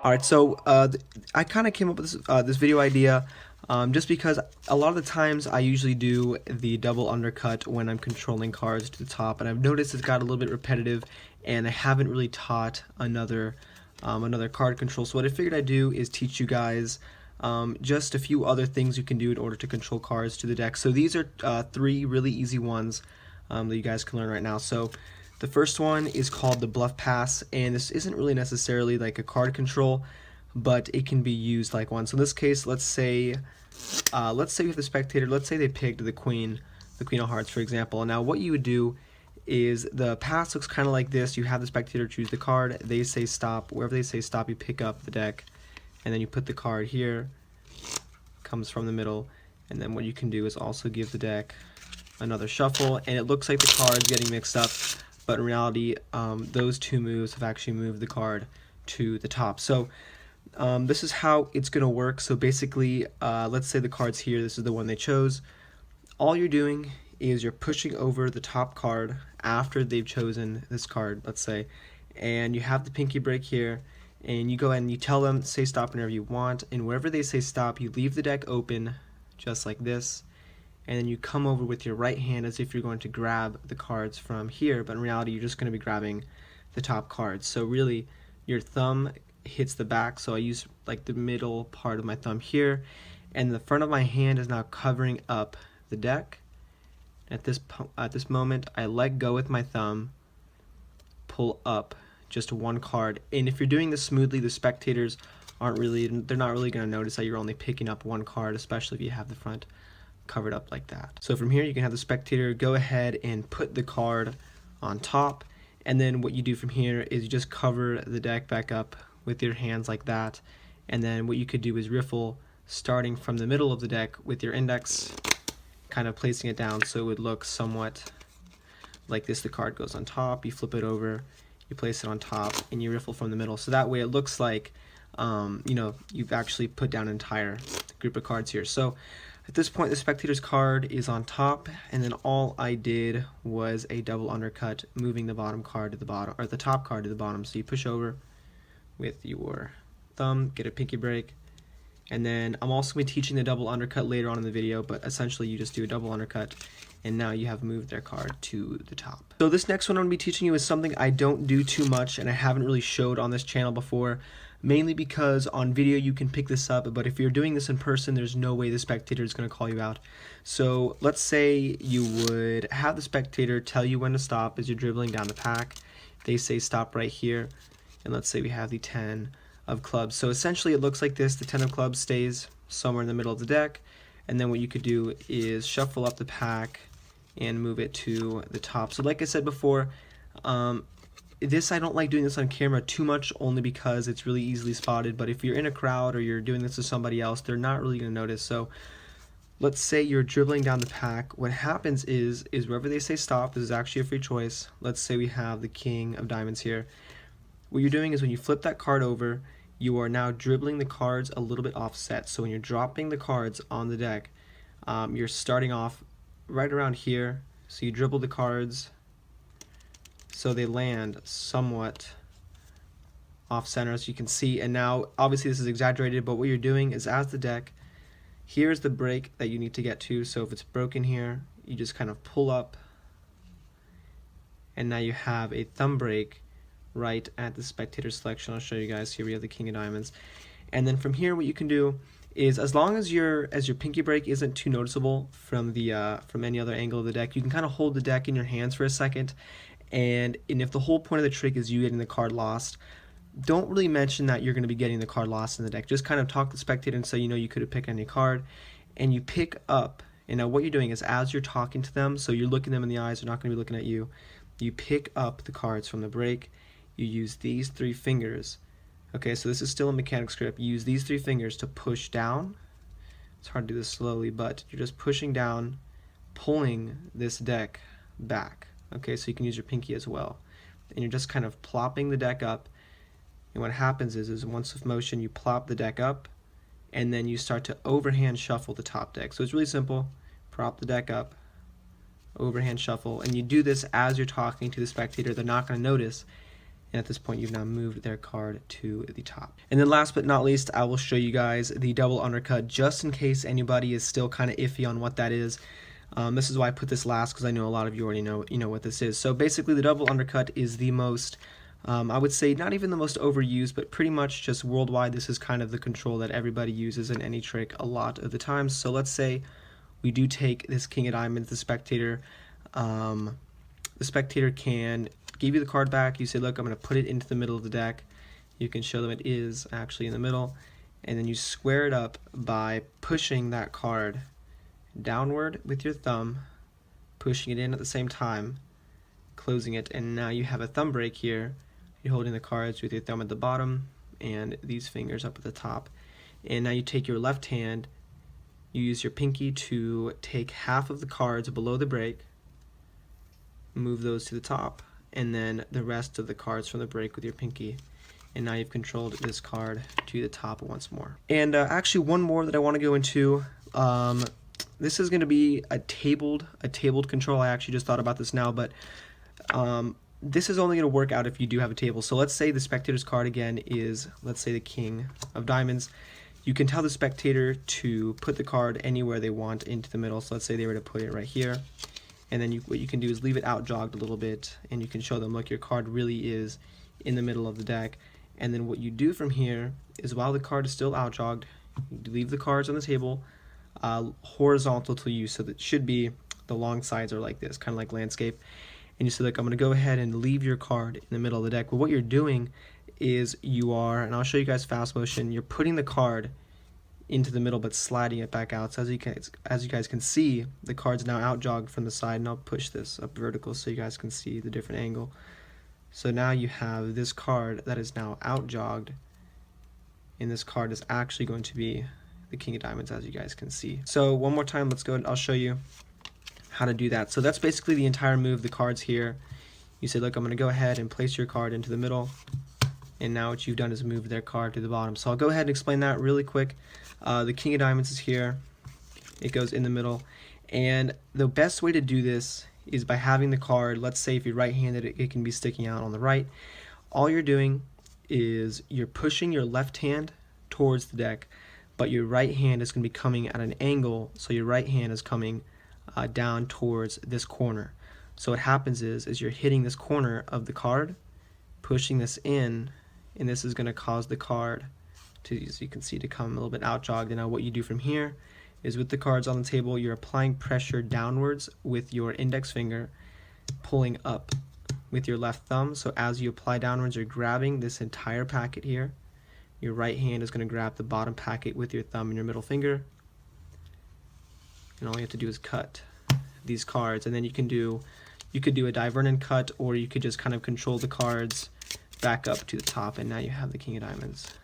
Alright, so I kind of came up with this video idea just because a lot of the times I usually do the double undercut when I'm controlling cards to the top, and I've noticed it's got a little bit repetitive, and I haven't really taught another card control. So what I figured I'd do is teach you guys just a few other things you can do in order to control cards to the deck. So these are three really easy ones that you guys can learn right now. So the first one is called the bluff pass, and this isn't really necessarily like a card control, but it can be used like one. So in this case, let's say we have the spectator. Let's say they picked the queen of hearts, for example. Now what you would do is the pass looks kind of like this. You have the spectator choose the card. They say stop. Wherever they say stop, you pick up the deck, and then you put the card here. Comes from the middle, and then what you can do is also give the deck another shuffle, and it looks like the card's getting mixed up, but in reality those two moves have actually moved the card to the top. So this is how it's going to work. So basically, let's say the card's here, this is the one they chose. All you're doing is you're pushing over the top card after they've chosen this card, let's say, and you have the pinky break here, and you go ahead and you tell them say stop whenever you want, and wherever they say stop, you leave the deck open just like this, and then you come over with your right hand as if you're going to grab the cards from here, but in reality you're just going to be grabbing the top cards. So really your thumb hits the back, so I use like the middle part of my thumb here, and the front of my hand is now covering up the deck. At this moment I let go with my thumb, pull up just one card, and if you're doing this smoothly, the spectators they're not really going to notice that you're only picking up one card, especially if you have the front covered up like that. So from here you can have the spectator go ahead and put the card on top, and then what you do from here is you just cover the deck back up with your hands like that, and then what you could do is riffle starting from the middle of the deck with your index, kind of placing it down so it would look somewhat like this. The card goes on top, you flip it over, you place it on top, and you riffle from the middle, so that way it looks like you've actually put down an entire group of cards here. So at this point the spectator's card is on top, and then all I did was a double undercut, moving the bottom card to the bottom, or the top card to the bottom. So you push over with your thumb, get a pinky break, and then I'm also going to be teaching the double undercut later on in the video, but essentially you just do a double undercut, and now you have moved their card to the top. So this next one I'm going to be teaching you is something I don't do too much, and I haven't really showed on this channel before, mainly because on video you can pick this up, but if you're doing this in person, there's no way the spectator is going to call you out. So let's say you would have the spectator tell you when to stop as you're dribbling down the pack. They say stop right here, and let's say we have the 10 of clubs. So essentially it looks like this. The 10 of clubs stays somewhere in the middle of the deck, and then what you could do is shuffle up the pack and move it to the top. So like I said before, I don't like doing this on camera too much, only because it's really easily spotted, but if you're in a crowd or you're doing this to somebody else, they're not really going to notice. So let's say you're dribbling down the pack. What happens is wherever they say stop, this is actually a free choice. Let's say we have the king of diamonds here. What you're doing is when you flip that card over, you are now dribbling the cards a little bit offset. So when you're dropping the cards on the deck, you're starting off right around here. So you dribble the cards so they land somewhat off center, as you can see. And now obviously this is exaggerated, but what you're doing is as the deck, here's the break that you need to get to. So if it's broken here, you just kind of pull up, and now you have a thumb break right at the spectator selection. I'll show you guys. Here we have the king of diamonds, and then from here what you can do is, as long as your pinky break isn't too noticeable from any other angle of the deck, you can kind of hold the deck in your hands for a second, and if the whole point of the trick is you getting the card lost, don't really mention that you're going to be getting the card lost in the deck. Just kind of talk to the spectator and say, you could have picked any card, and you pick up. And now what you're doing is, as you're talking to them, so you're looking them in the eyes, they're not going to be looking at you, you pick up the cards from the break. You use these three fingers. Okay, so this is still a mechanics grip. You use these three fingers to push down. It's hard to do this slowly, but you're just pushing down, pulling this deck back. Okay, so you can use your pinky as well. And you're just kind of plopping the deck up. And what happens is once with motion, you plop the deck up, and then you start to overhand shuffle the top deck. So it's really simple. Prop the deck up, overhand shuffle, and you do this as you're talking to the spectator. They're not going to notice And at this point, you've now moved their card to the top. And then last but not least, I will show you guys the double undercut, just in case anybody is still kind of iffy on what that is. This is why I put this last, because I know a lot of you already know what this is. So basically, the double undercut is the most, I would say, not even the most overused, but pretty much just worldwide, this is kind of the control that everybody uses in any trick a lot of the times. So let's say we do take this king of diamonds, the spectator. The spectator can give you the card back. You say, look, I'm going to put it into the middle of the deck. You can show them it is actually in the middle. And then you square it up by pushing that card downward with your thumb, pushing it in at the same time, closing it, and now you have a thumb break here. You're holding the cards with your thumb at the bottom and these fingers up at the top. And now you take your left hand, you use your pinky to take half of the cards below the break, move those to the top, and then the rest of the cards from the break with your pinky. And now you've controlled this card to the top once more. And actually one more that I want to go into. This is going to be a tabled control. I actually just thought about this now, but this is only going to work out if you do have a table. So let's say the spectator's card again is, let's say, the king of diamonds. You can tell the spectator to put the card anywhere they want into the middle. So let's say they were to put it right here. And then what you can do is leave it out jogged a little bit, and you can show them, look, your card really is in the middle of the deck. And then what you do from here is, while the card is still out jogged, you leave the cards on the table horizontal to you, so that should be the long sides are like this, kind of like landscape. And you say, look, I'm going to go ahead and leave your card in the middle of the deck. But what you're doing is you are, and I'll show you guys fast motion, you're putting the card into the middle but sliding it back out. So as you guys can see, the card's now out jogged from the side, and I'll push this up vertical so you guys can see the different angle. So now you have this card that is now out jogged, and this card is actually going to be the king of diamonds, as you guys can see. So one more time, let's go and I'll show you how to do that. So that's basically the entire move. The cards here, you say, look, I'm going to go ahead and place your card into the middle, and now what you've done is move their card to the bottom. So I'll go ahead and explain that really quick. The king of diamonds is here, it goes in the middle, and the best way to do this is by having the card, let's say if you're right-handed, it can be sticking out on the right. All you're doing is you're pushing your left hand towards the deck, but your right hand is going to be coming at an angle, so your right hand is coming down towards this corner. So what happens is you're hitting this corner of the card, pushing this in, and this is going to cause the card to, as you can see, to come a little bit out jogged. And now what you do from here is, with the cards on the table, you're applying pressure downwards with your index finger, pulling up with your left thumb. So as you apply downwards, you're grabbing this entire packet here. Your right hand is going to grab the bottom packet with your thumb and your middle finger. And all you have to do is cut these cards. And then you could do a Divernon cut, or you could just kind of control the cards back up to the top, and now you have the king of diamonds.